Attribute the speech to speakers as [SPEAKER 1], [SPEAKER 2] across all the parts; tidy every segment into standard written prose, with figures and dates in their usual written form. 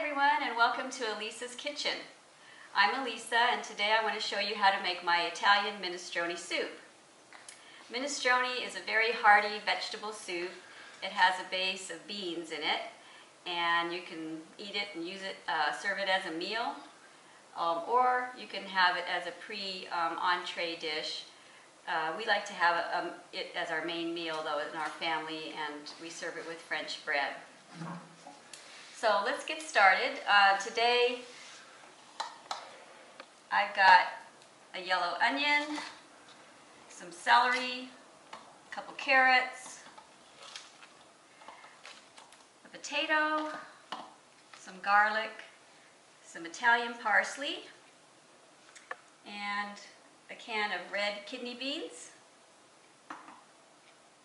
[SPEAKER 1] everyone, and welcome to Elisa's Kitchen. I'm Elisa, and today I want to show you how to make my Italian minestrone soup. Minestrone is a very hearty vegetable soup. It has a base of beans in it, and you can eat it and use it, serve it as a meal, or you can have it as a entree dish. We like to have it as our main meal, though, in our family, and we serve it with French bread. So let's get started. Today I've got a yellow onion, some celery, a couple carrots, a potato, some garlic, some Italian parsley, and a can of red kidney beans,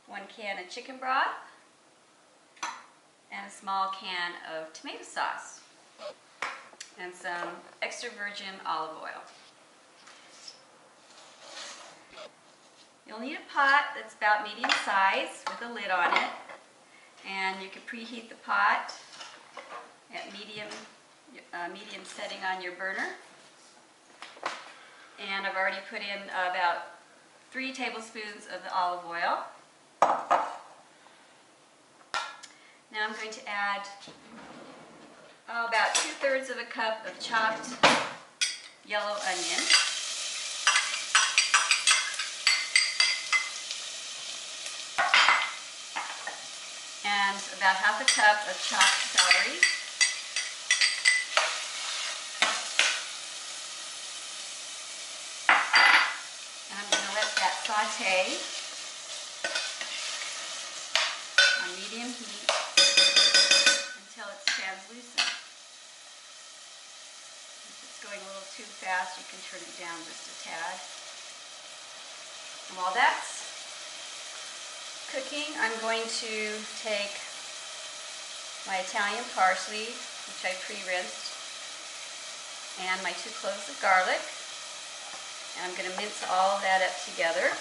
[SPEAKER 1] 1 can of chicken broth, and a small can of tomato sauce, and some extra virgin olive oil. You'll need a pot that's about medium size with a lid on it, and you can preheat the pot at medium setting on your burner. And I've already put in about 3 tablespoons of the olive oil. Now I'm going to add about 2/3 of a cup of chopped yellow onion. And about 1/2 cup of chopped celery. And I'm going to let that saute on medium heat until it's translucent. If it's going a little too fast, you can turn it down just a tad. And while that's cooking, I'm going to take my Italian parsley, which I pre-rinsed, and my 2 cloves of garlic, and I'm going to mince all of that up together.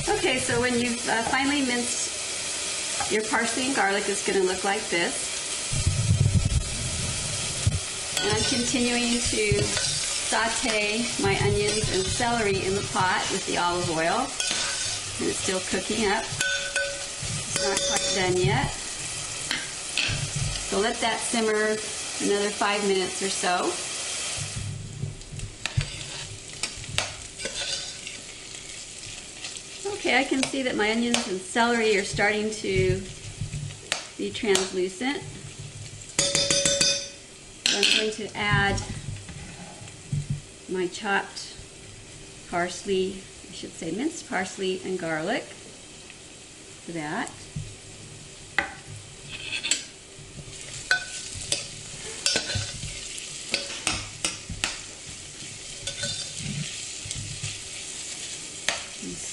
[SPEAKER 1] Okay, so when you've finally minced your parsley and garlic, it's going to look like this. And I'm continuing to saute my onions and celery in the pot with the olive oil. And it's still cooking up. It's not quite done yet. So let that simmer another 5 minutes or so. Okay, I can see that my onions and celery are starting to be translucent. So I'm going to add my chopped parsley, I should say minced parsley and garlic to that.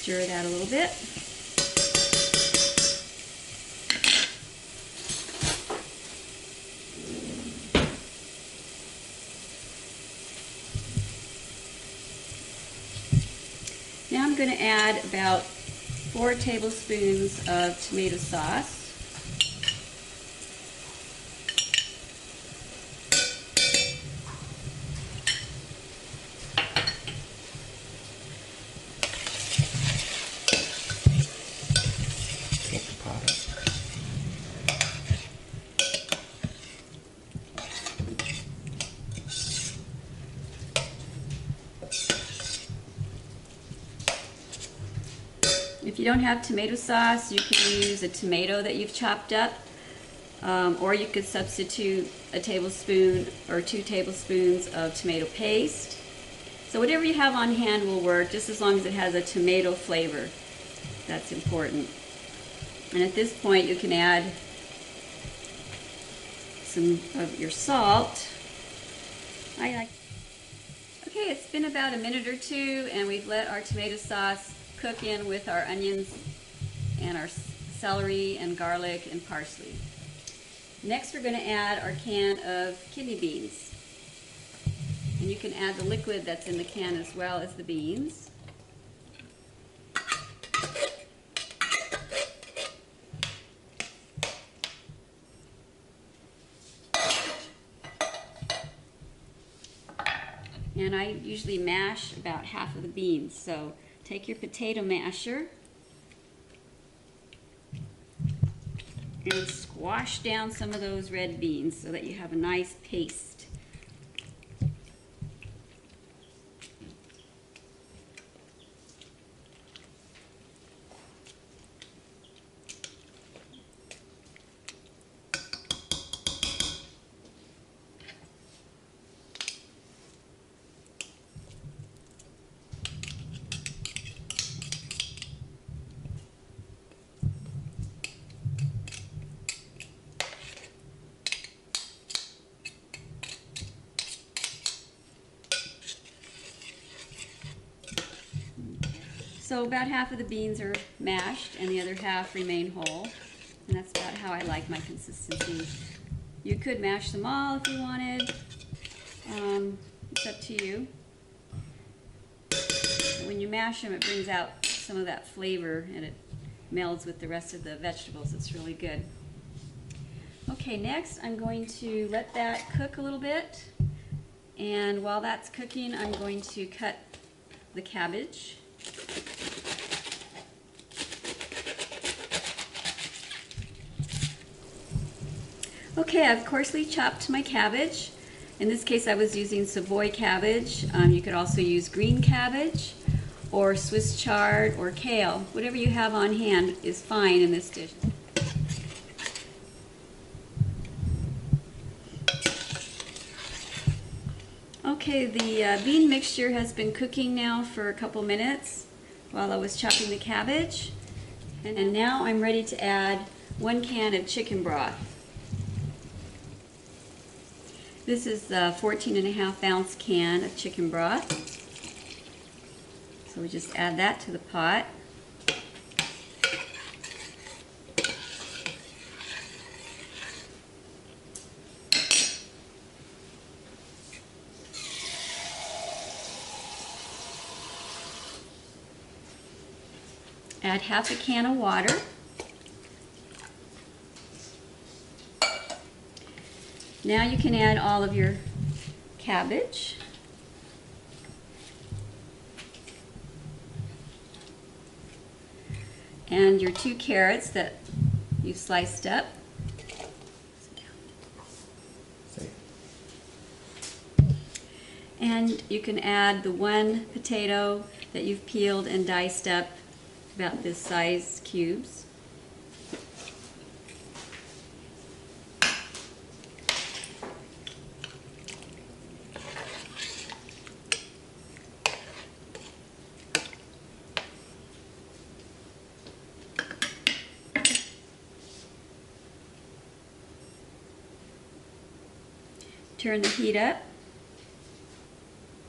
[SPEAKER 1] Stir that a little bit. Now I'm going to add about 4 tablespoons of tomato sauce. If you don't have tomato sauce, you can use a tomato that you've chopped up, or you could substitute a tablespoon or 2 tablespoons of tomato paste. So whatever you have on hand will work, just as long as it has a tomato flavor. That's important. And at this point, you can add some of your salt. Okay, it's been about a minute or 2, and we've let our tomato sauce cook in with our onions and our celery and garlic and parsley. Next, we're going to add our can of kidney beans. And you can add the liquid that's in the can as well as the beans. And I usually mash about half of the beans. So take your potato masher and squash down some of those red beans so that you have a nice paste. So about half of the beans are mashed and the other half remain whole. And that's about how I like my consistency. You could mash them all if you wanted. It's up to you. When you mash them, it brings out some of that flavor and it melds with the rest of the vegetables. It's really good. Okay, next I'm going to let that cook a little bit. And while that's cooking, I'm going to cut the cabbage. Okay, I've coarsely chopped my cabbage. In this case, I was using Savoy cabbage. You could also use green cabbage or Swiss chard or kale. Whatever you have on hand is fine in this dish. Okay, the bean mixture has been cooking now for a couple minutes while I was chopping the cabbage. And now I'm ready to add 1 can of chicken broth. This is a 14.5-ounce can of chicken broth. So we just add that to the pot. Add half a can of water. Now you can add all of your cabbage. And your 2 carrots that you've sliced up. And you can add the 1 potato that you've peeled and diced up about this size cubes. Turn the heat up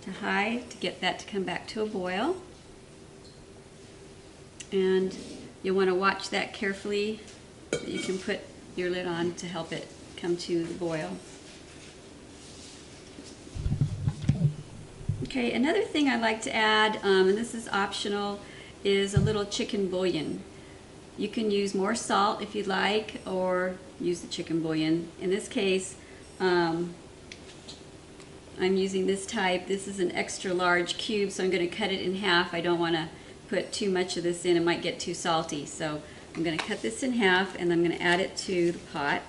[SPEAKER 1] to high to get that to come back to a boil. And you'll want to watch that carefully. You can put your lid on to help it come to the boil. Okay, another thing I like to add, and this is optional, is a little chicken bouillon. You can use more salt if you'd like, or use the chicken bouillon. In this case, I'm using this type. This is an extra large cube, so I'm going to cut it in half. I don't want to put too much of this in. It might get too salty. So I'm going to cut this in half and I'm going to add it to the pot.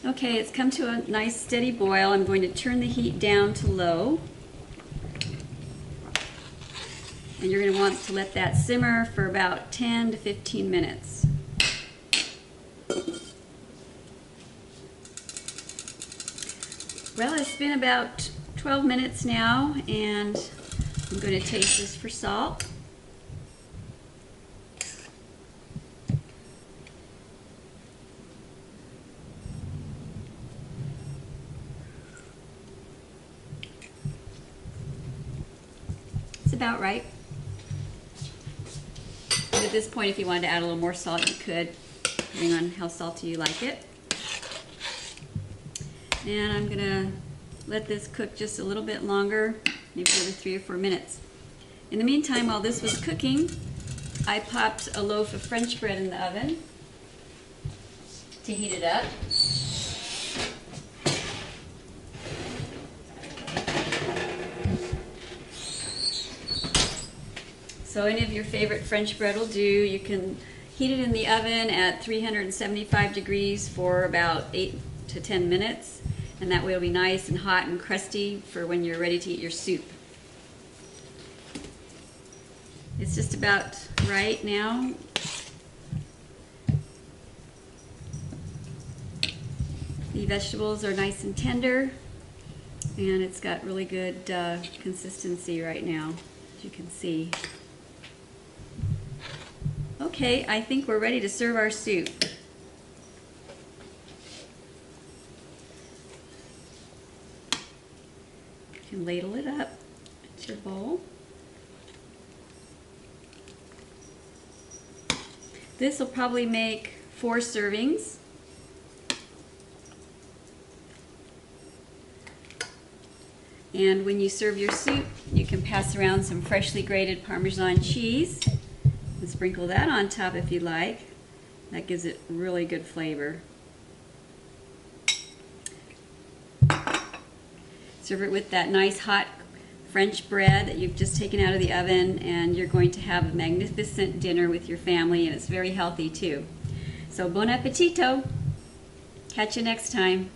[SPEAKER 1] Okay, it's come to a nice steady boil. I'm going to turn the heat down to low. And you're going to want to let that simmer for about 10 to 15 minutes. Well, it's been about 12 minutes now, and I'm going to taste this for salt. about right. And at this point, if you wanted to add a little more salt, you could, depending on how salty you like it. And I'm gonna let this cook just a little bit longer, maybe another 3 or 4 minutes. In the meantime, while this was cooking, I popped a loaf of French bread in the oven to heat it up. So any of your favorite French bread will do. You can heat it in the oven at 375 degrees for about 8 to 10 minutes, and that way it'll be nice and hot and crusty for when you're ready to eat your soup. It's just about right now. The vegetables are nice and tender, and it's got really good consistency right now, as you can see. Okay, I think we're ready to serve our soup. You can ladle it up into your bowl. This will probably make 4 servings. And when you serve your soup, you can pass around some freshly grated Parmesan cheese and sprinkle that on top if you like. That gives it really good flavor. Serve it with that nice hot French bread that you've just taken out of the oven, and you're going to have a magnificent dinner with your family, and it's very healthy too. So bon appetito! Catch you next time.